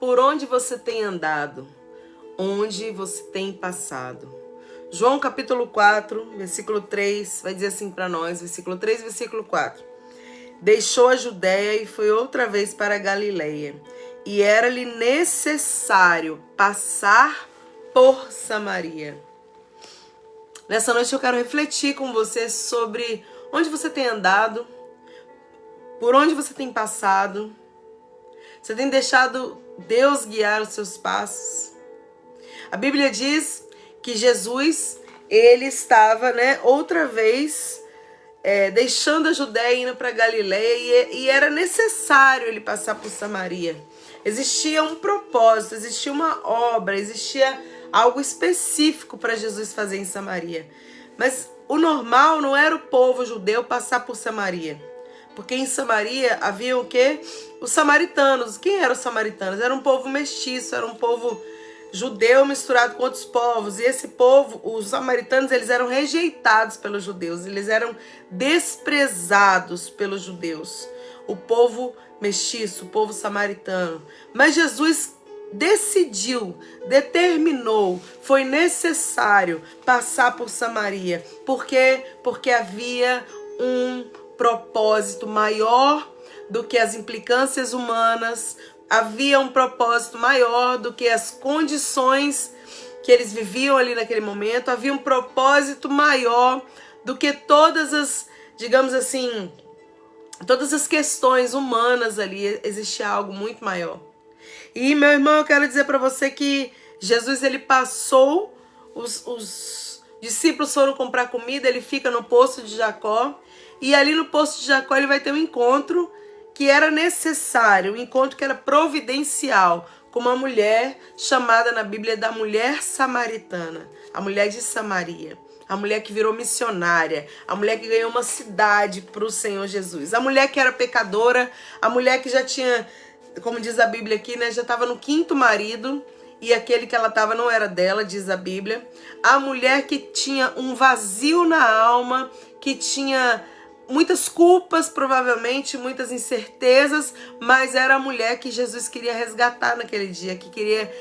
por onde você tem andado, onde você tem passado. João capítulo 4, versículo 3, vai dizer assim para nós, versículo 3, versículo 4. Deixou a Judéia e foi outra vez para a Galileia, e era-lhe necessário passar por Samaria. Nessa noite eu quero refletir com você sobre onde você tem andado, por onde você tem passado. Você tem deixado Deus guiar os seus passos? A Bíblia diz que Jesus, ele estava, outra vez deixando a Judéia e indo para Galileia, e era necessário ele passar por Samaria. Existia um propósito, existia uma obra, existia algo específico para Jesus fazer em Samaria. Mas o normal não era o povo judeu passar por Samaria. Porque em Samaria havia o quê? Os samaritanos. Quem eram os samaritanos? Era um povo mestiço, era um povo judeu misturado com outros povos. E esse povo, os samaritanos, eles eram rejeitados pelos judeus. Eles eram desprezados pelos judeus. O povo mestiço, o povo samaritano. Mas Jesus decidiu, determinou, foi necessário passar por Samaria. Por quê? Porque havia um propósito maior do que as implicâncias humanas, havia um propósito maior do que as condições que eles viviam ali naquele momento, havia um propósito maior do que todas as, digamos assim, todas as questões humanas ali, existia algo muito maior. E, meu irmão, eu quero dizer para você que Jesus, ele passou, os discípulos foram comprar comida, ele fica no poço de Jacó, e ali no poço de Jacó ele vai ter um encontro que era necessário, um encontro que era providencial, com uma mulher chamada na Bíblia da mulher samaritana, a mulher de Samaria, a mulher que virou missionária, a mulher que ganhou uma cidade para o Senhor Jesus, a mulher que era pecadora, a mulher que já tinha, como diz a Bíblia aqui, já estava no 5º marido, e aquele que ela estava não era dela, diz a Bíblia. A mulher que tinha um vazio na alma, que tinha muitas culpas, provavelmente, muitas incertezas, mas era a mulher que Jesus queria resgatar naquele dia, que queria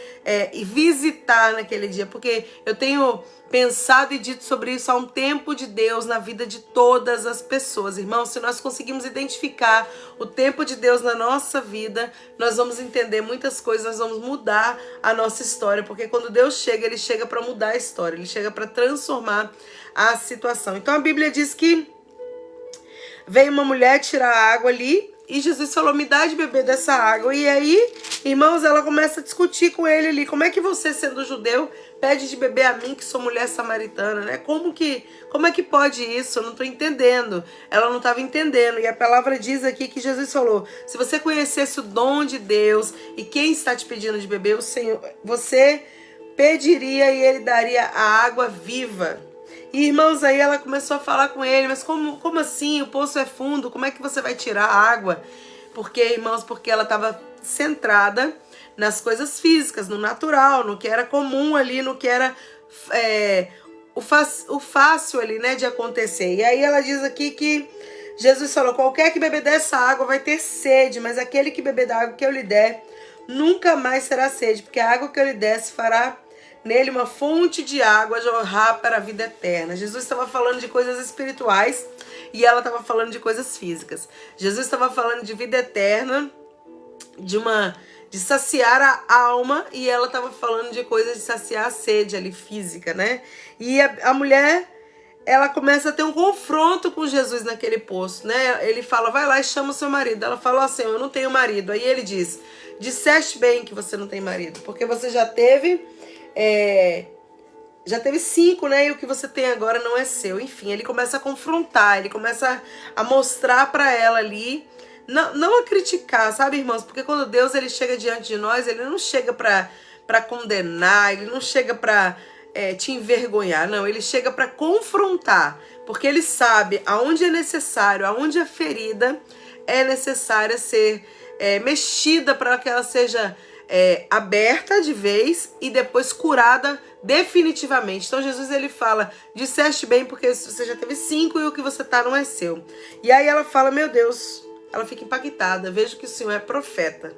visitar naquele dia, porque eu tenho pensado e dito sobre isso há um tempo de Deus na vida de todas as pessoas. Irmãos, se nós conseguimos identificar o tempo de Deus na nossa vida, nós vamos entender muitas coisas, nós vamos mudar a nossa história, porque quando Deus chega, ele chega para mudar a história, ele chega para transformar a situação. Então a Bíblia diz que veio uma mulher tirar água ali e Jesus falou, me dá de beber dessa água. E aí, irmãos, ela começa a discutir com ele ali. Como é que você, sendo judeu, pede de beber a mim, que sou mulher samaritana, né? Como é que pode isso? Eu não estou entendendo. Ela não estava entendendo. E a palavra diz aqui que Jesus falou, se você conhecesse o dom de Deus e quem está te pedindo de beber, o Senhor, você pediria e ele daria a água viva. E, irmãos, aí ela começou a falar com ele, mas como assim? O poço é fundo, como é que você vai tirar a água? Porque, irmãos, porque ela estava centrada nas coisas físicas, no natural, no que era comum ali, no que era o fácil ali, de acontecer. E aí ela diz aqui que Jesus falou, qualquer que beber dessa água vai ter sede, mas aquele que beber da água que eu lhe der, nunca mais será sede, porque a água que eu lhe der se fará nele uma fonte de água a jorrar para a vida eterna. Jesus estava falando de coisas espirituais e ela estava falando de coisas físicas. Jesus estava falando de vida eterna, de saciar a alma, e ela estava falando de coisas de saciar a sede ali física, E a mulher, ela começa a ter um confronto com Jesus naquele poço, Ele fala, vai lá e chama o seu marido. Ela fala, assim, eu não tenho marido. Aí ele diz, disseste bem que você não tem marido, porque você já teve 5, e o que você tem agora não é seu. Enfim, ele começa a confrontar, ele começa a mostrar para ela ali, não a criticar, sabe, irmãos? Porque quando Deus ele chega diante de nós, ele não chega para condenar, ele não chega para te envergonhar, não, ele chega para confrontar, porque ele sabe aonde é necessário, aonde a ferida é necessária ser mexida para que ela seja aberta de vez e depois curada definitivamente. Então Jesus ele fala, disseste bem porque você já teve 5 e o que você tá não é seu. E aí ela fala, meu Deus, ela fica impactada, vejo que o Senhor é profeta.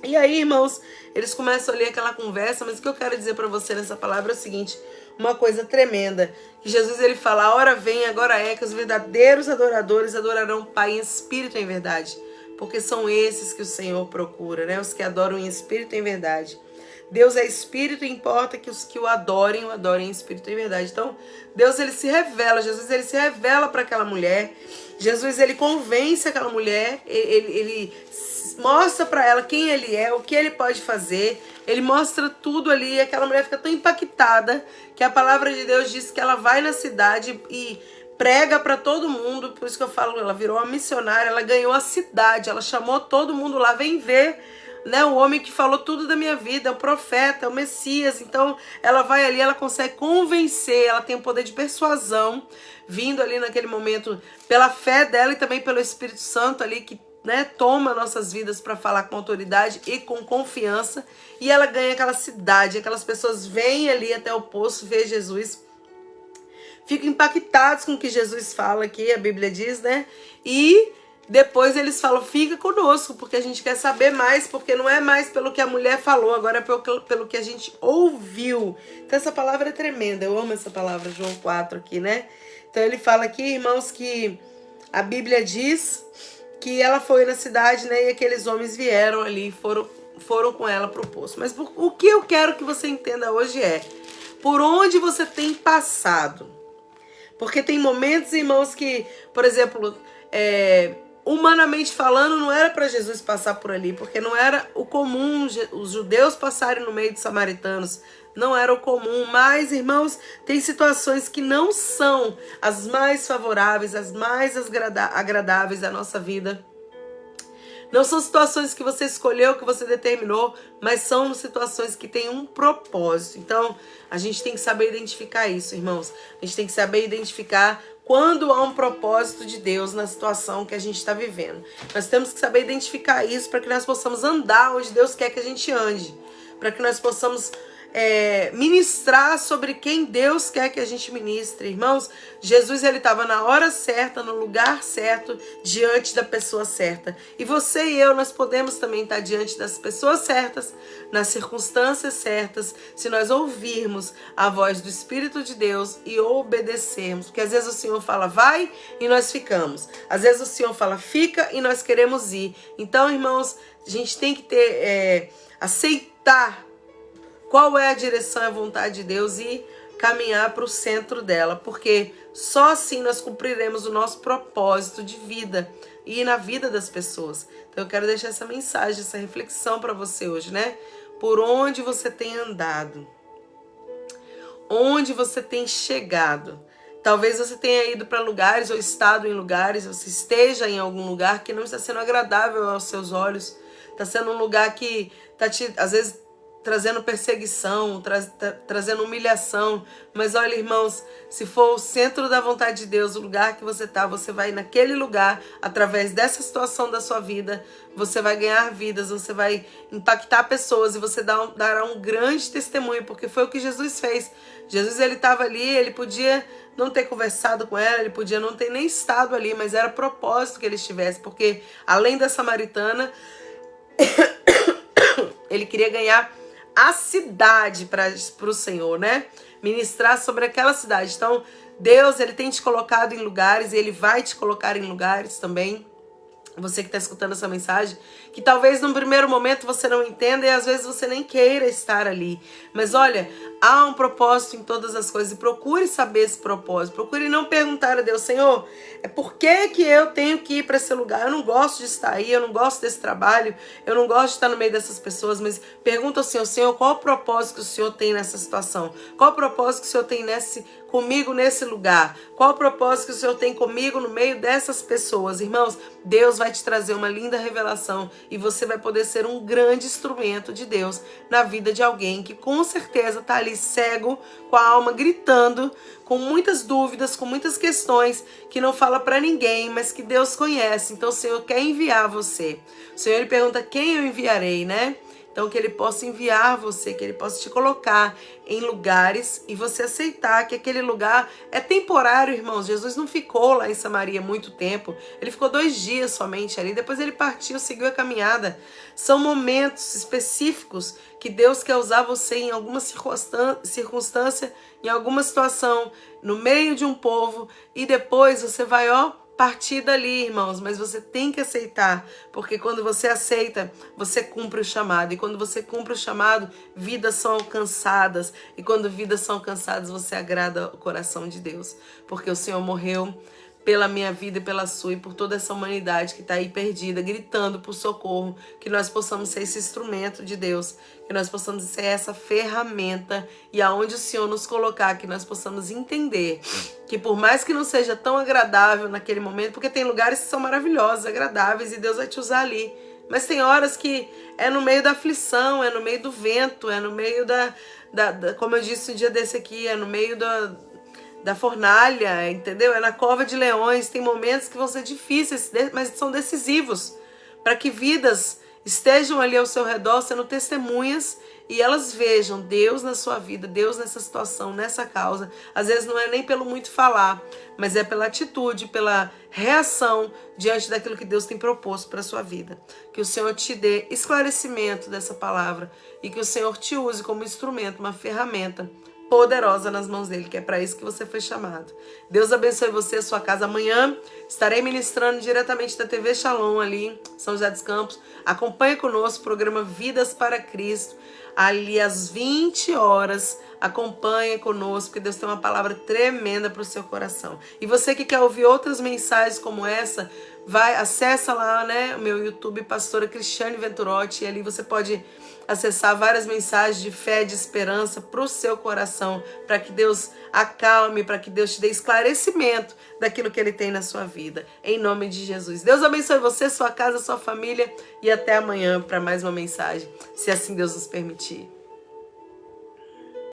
E aí, irmãos, eles começam ali aquela conversa, mas o que eu quero dizer para você nessa palavra é o seguinte, uma coisa tremenda, que Jesus ele fala, a hora vem, agora é, que os verdadeiros adoradores adorarão o Pai em espírito e em verdade, porque são esses que o Senhor procura, né? Os que adoram em espírito e em verdade. Deus é espírito e importa que os que o adorem em espírito e em verdade. Então, Deus ele se revela, Jesus ele se revela para aquela mulher, Jesus ele convence aquela mulher, ele mostra para ela quem ele é, o que ele pode fazer, ele mostra tudo ali, e aquela mulher fica tão impactada que a palavra de Deus diz que ela vai na cidade e prega para todo mundo, por isso que eu falo, ela virou uma missionária, ela ganhou a cidade, ela chamou todo mundo lá, vem ver, né, o homem que falou tudo da minha vida, é o profeta, é o Messias. Então ela vai ali, ela consegue convencer, ela tem o poder de persuasão, vindo ali naquele momento pela fé dela e também pelo Espírito Santo ali, que, né, toma nossas vidas para falar com autoridade e com confiança, e ela ganha aquela cidade, aquelas pessoas vêm ali até o poço ver Jesus, ficam impactados com o que Jesus fala aqui, a Bíblia diz, né, e depois eles falam, fica conosco, porque a gente quer saber mais, porque não é mais pelo que a mulher falou, agora é pelo que a gente ouviu. Então essa palavra é tremenda, eu amo essa palavra, João 4 aqui, né? Então ele fala aqui, irmãos, que a Bíblia diz que ela foi na cidade, né? E aqueles homens vieram ali, foram com ela para o poço. Mas o que eu quero que você entenda hoje é, por onde você tem passado. Porque tem momentos, irmãos, que, por exemplo, humanamente falando, não era para Jesus passar por ali, porque não era o comum os judeus passarem no meio de samaritanos, não era o comum, mas, irmãos, tem situações que não são as mais favoráveis, as mais agradáveis da nossa vida. Não são situações que você escolheu, que você determinou, mas são situações que têm um propósito. Então, a gente tem que saber identificar isso, irmãos. A gente tem que saber identificar quando há um propósito de Deus na situação que a gente está vivendo. Nós temos que saber identificar isso para que nós possamos andar onde Deus quer que a gente ande. Para que nós possamos ministrar sobre quem Deus quer que a gente ministre. Irmãos, Jesus ele estava na hora certa, no lugar certo, diante da pessoa certa. E você e eu, nós podemos também estar diante das pessoas certas, nas circunstâncias certas, se nós ouvirmos a voz do Espírito de Deus e obedecermos. Porque às vezes o Senhor fala, vai, e nós ficamos. Às vezes o Senhor fala, fica, e nós queremos ir. Então, irmãos, a gente tem que aceitar qual é a direção e a vontade de Deus e caminhar para o centro dela, porque só assim nós cumpriremos o nosso propósito de vida e na vida das pessoas. Então eu quero deixar essa mensagem, essa reflexão para você hoje, né? Por onde você tem andado? Onde você tem chegado? Talvez você tenha ido para lugares ou estado em lugares, você esteja em algum lugar que não está sendo agradável aos seus olhos, está sendo um lugar que está te, às vezes, trazendo perseguição, trazendo humilhação. Mas olha, irmãos, se for o centro da vontade de Deus, o lugar que você está, você vai naquele lugar, através dessa situação da sua vida, você vai ganhar vidas, você vai impactar pessoas e você dará um grande testemunho, porque foi o que Jesus fez. Jesus, ele estava ali, ele podia não ter conversado com ela, ele podia não ter nem estado ali, mas era propósito que ele estivesse, porque além da samaritana, ele queria ganhar a cidade para o Senhor, né? Ministrar sobre aquela cidade. Então, Deus, ele tem te colocado em lugares e ele vai te colocar em lugares também. Você que está escutando essa mensagem, que talvez num primeiro momento você não entenda e às vezes você nem queira estar ali. Mas olha, há um propósito em todas as coisas e procure saber esse propósito. Procure não perguntar a Deus, Senhor, por que que eu tenho que ir para esse lugar? Eu não gosto de estar aí, eu não gosto desse trabalho, eu não gosto de estar no meio dessas pessoas, mas pergunta ao Senhor, Senhor, qual o propósito que o Senhor tem nessa situação? Qual o propósito que o Senhor tem comigo nesse lugar? Qual o propósito que o Senhor tem comigo no meio dessas pessoas? Irmãos, Deus vai te trazer uma linda revelação e você vai poder ser um grande instrumento de Deus na vida de alguém que com certeza está ali cego, com a alma gritando, com muitas dúvidas, com muitas questões, que não fala para ninguém, mas que Deus conhece. Então o Senhor quer enviar você. O Senhor, ele pergunta, quem eu enviarei, né? Então, que Ele possa enviar você, que Ele possa te colocar em lugares e você aceitar que aquele lugar é temporário, irmãos. Jesus não ficou lá em Samaria muito tempo. Ele ficou 2 dias somente ali. Depois Ele partiu, seguiu a caminhada. São momentos específicos que Deus quer usar você em alguma circunstância, em alguma situação, no meio de um povo. E depois você vai, partir dali, irmãos, mas você tem que aceitar, porque quando você aceita, você cumpre o chamado, e quando você cumpre o chamado, vidas são alcançadas, e quando vidas são alcançadas, você agrada o coração de Deus, porque o Senhor morreu pela minha vida e pela sua, e por toda essa humanidade que está aí perdida, gritando por socorro, que nós possamos ser esse instrumento de Deus, que nós possamos ser essa ferramenta, e aonde o Senhor nos colocar, que nós possamos entender que por mais que não seja tão agradável naquele momento, porque tem lugares que são maravilhosos, agradáveis, e Deus vai te usar ali, mas tem horas que é no meio da aflição, é no meio do vento, é no meio como eu disse um dia desse aqui, é no meio da fornalha, entendeu? É na cova de leões. Tem momentos que vão ser difíceis, mas são decisivos, para que vidas estejam ali ao seu redor sendo testemunhas e elas vejam Deus na sua vida, Deus nessa situação, nessa causa. Às vezes não é nem pelo muito falar, mas é pela atitude, pela reação diante daquilo que Deus tem proposto para a sua vida. Que o Senhor te dê esclarecimento dessa palavra e que o Senhor te use como instrumento, uma ferramenta poderosa nas mãos dele, que é para isso que você foi chamado. Deus abençoe você, a sua casa. Amanhã estarei ministrando diretamente da TV Shalom ali em São José dos Campos. Acompanhe conosco o programa Vidas para Cristo, ali às 20 horas. Acompanhe conosco, porque Deus tem uma palavra tremenda para o seu coração. E você que quer ouvir outras mensagens como essa, acessa lá, o meu YouTube, Pastora Cristiane Venturotti, e ali você pode acessar várias mensagens de fé, de esperança para o seu coração, para que Deus acalme, para que Deus te dê esclarecimento daquilo que Ele tem na sua vida. Em nome de Jesus. Deus abençoe você, sua casa, sua família, e até amanhã para mais uma mensagem, se assim Deus nos permitir.